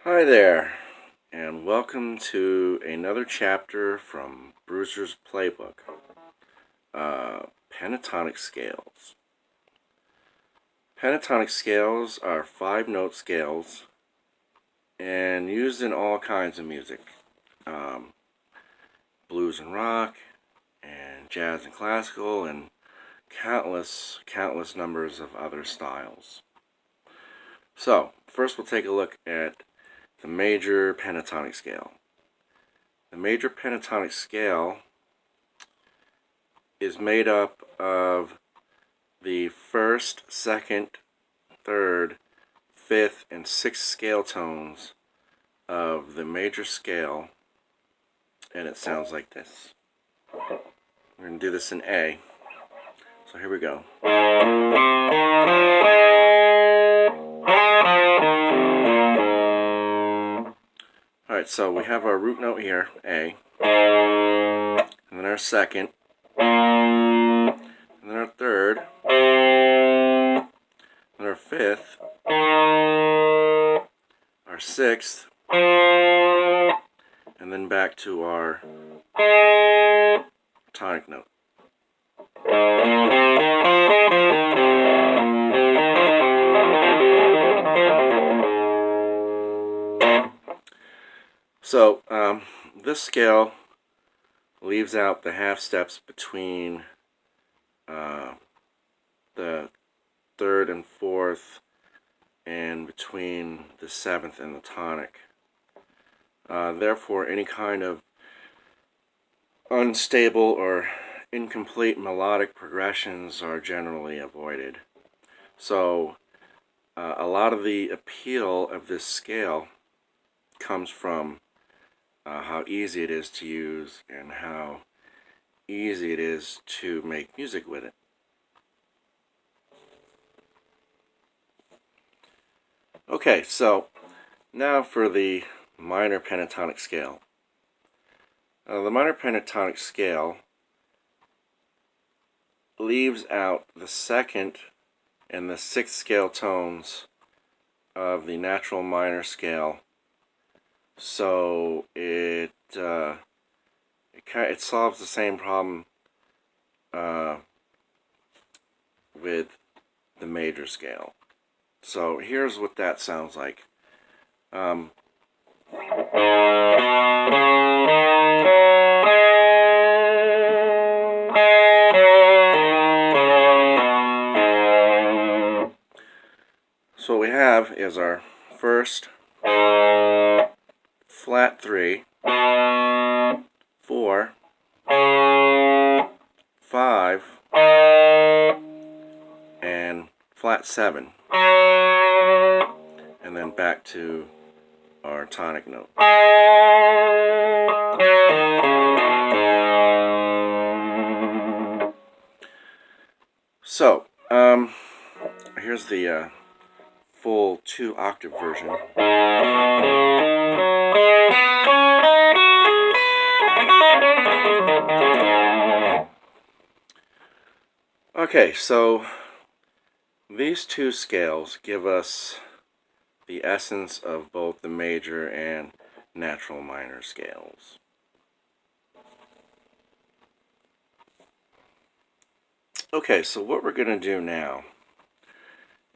Hi there, and welcome to another chapter from Bruiser'S Playbook, Pentatonic Scales. Pentatonic scales are 5-note scales and used in all kinds of music, blues and rock, and jazz and classical, and countless numbers of other styles. So, first we'll take a look at the major pentatonic scale. The major pentatonic scale is made up of the first, second, third, fifth, and sixth scale tones of the major scale, and it sounds like this. We're going to do this in A. So here we go. Alright, so we have our root note here, A, and then our second, and then our third, and our fifth, our sixth, and then back to our tonic note. So, this scale leaves out the half steps between the third and fourth, and between the seventh and the tonic. Therefore, any kind of unstable or incomplete melodic progressions are generally avoided. So, a lot of the appeal of this scale comes from how easy it is to use and how easy it is to make music with it. Okay, so now for the minor pentatonic scale. The minor pentatonic scale leaves out the second and the sixth scale tones of the natural minor scale, so it solves the same problem with the major scale. So here's what that sounds like. So what we have is our first flat 3, 4, 5, and flat 7, and then back to our tonic note. So, here's the full 2-octave version. Okay, so these two scales give us the essence of both the major and natural minor scales. Okay, so what we're going to do now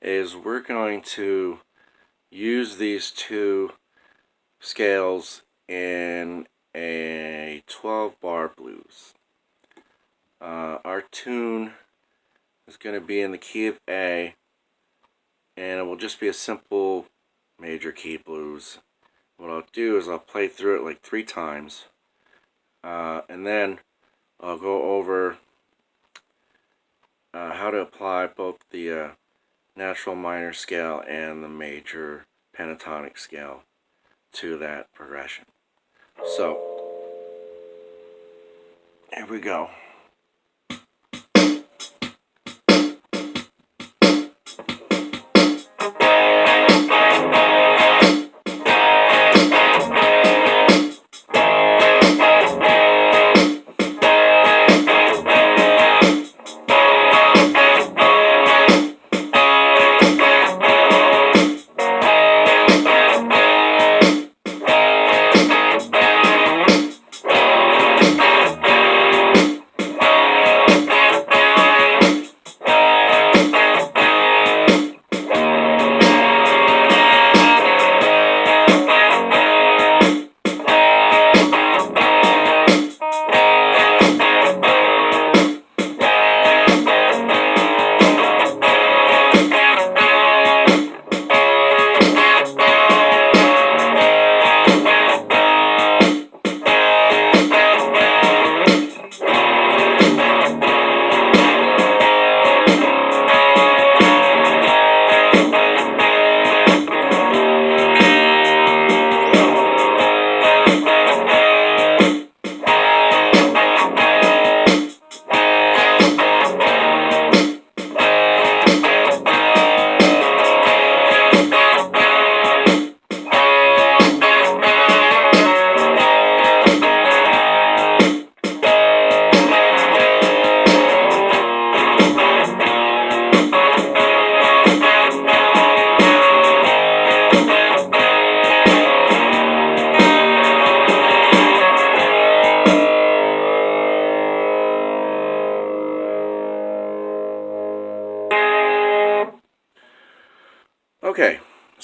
is we're going to use these two scales in a 12-bar blues. Our tune is going to be in the key of A, and it will just be a simple major key blues. What I'll do is I'll play through it like 3 times, and then I'll go over how to apply both the natural minor scale and the major pentatonic scale to that progression. So, here we go.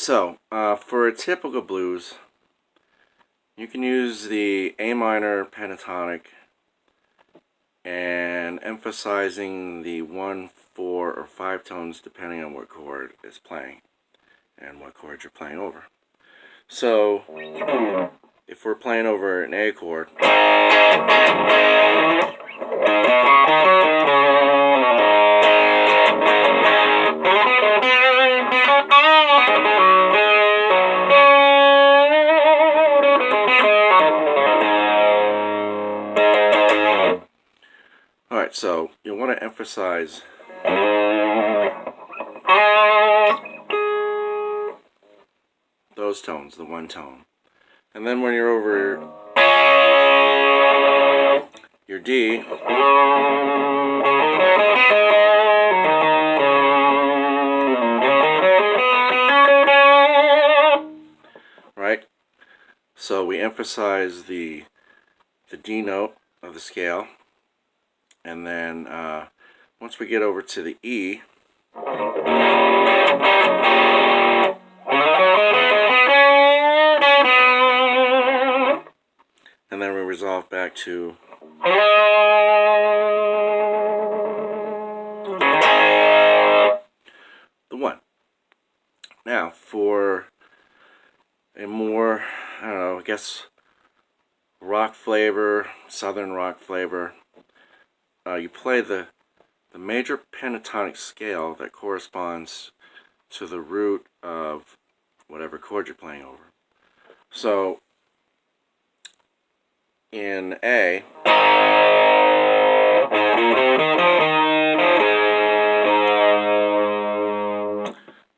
So, for a typical blues, you can use the A minor pentatonic and emphasizing the 1, 4, or 5 tones depending on what chord is playing and what chord you're playing over. So, if we're playing over an A chord, alright, so you'll want to emphasize those tones, the one tone. And then when you're over your D, right? So we emphasize the D note of the scale, and then once we get over to the E, and then we resolve back to the 1. Now, for a more, I don't know, I guess rock flavor, southern rock flavor, you play the major pentatonic scale that corresponds to the root of whatever chord you're playing over. So, in A,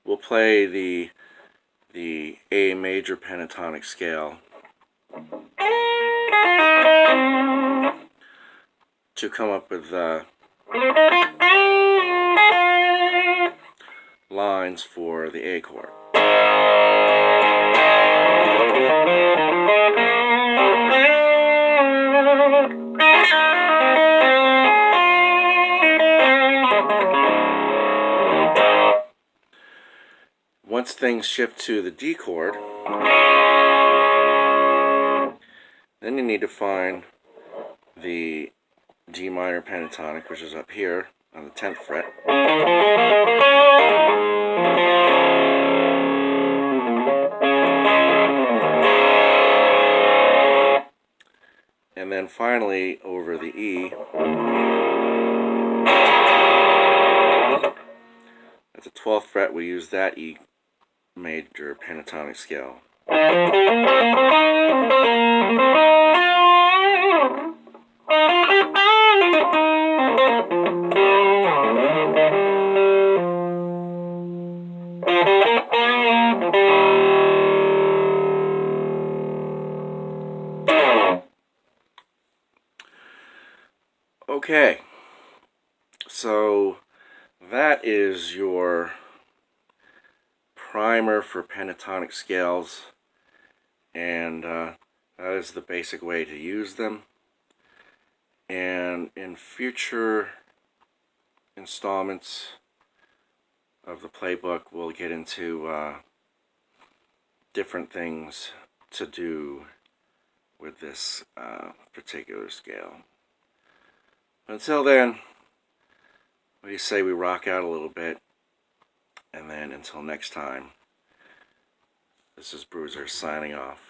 we'll play the A major pentatonic scale to come up with lines for the A chord. Once things shift to the D chord, then you need to find the D minor pentatonic, which is up here on the 10th fret. And then finally over the E. At the 12th fret, we use that E major pentatonic scale. Okay, so that is your primer for pentatonic scales, and that is the basic way to use them. And in future installments of the playbook, we'll get into different things to do with this particular scale. Until then, what do you say we rock out a little bit? And then until next time, this is Bruiser'S signing off.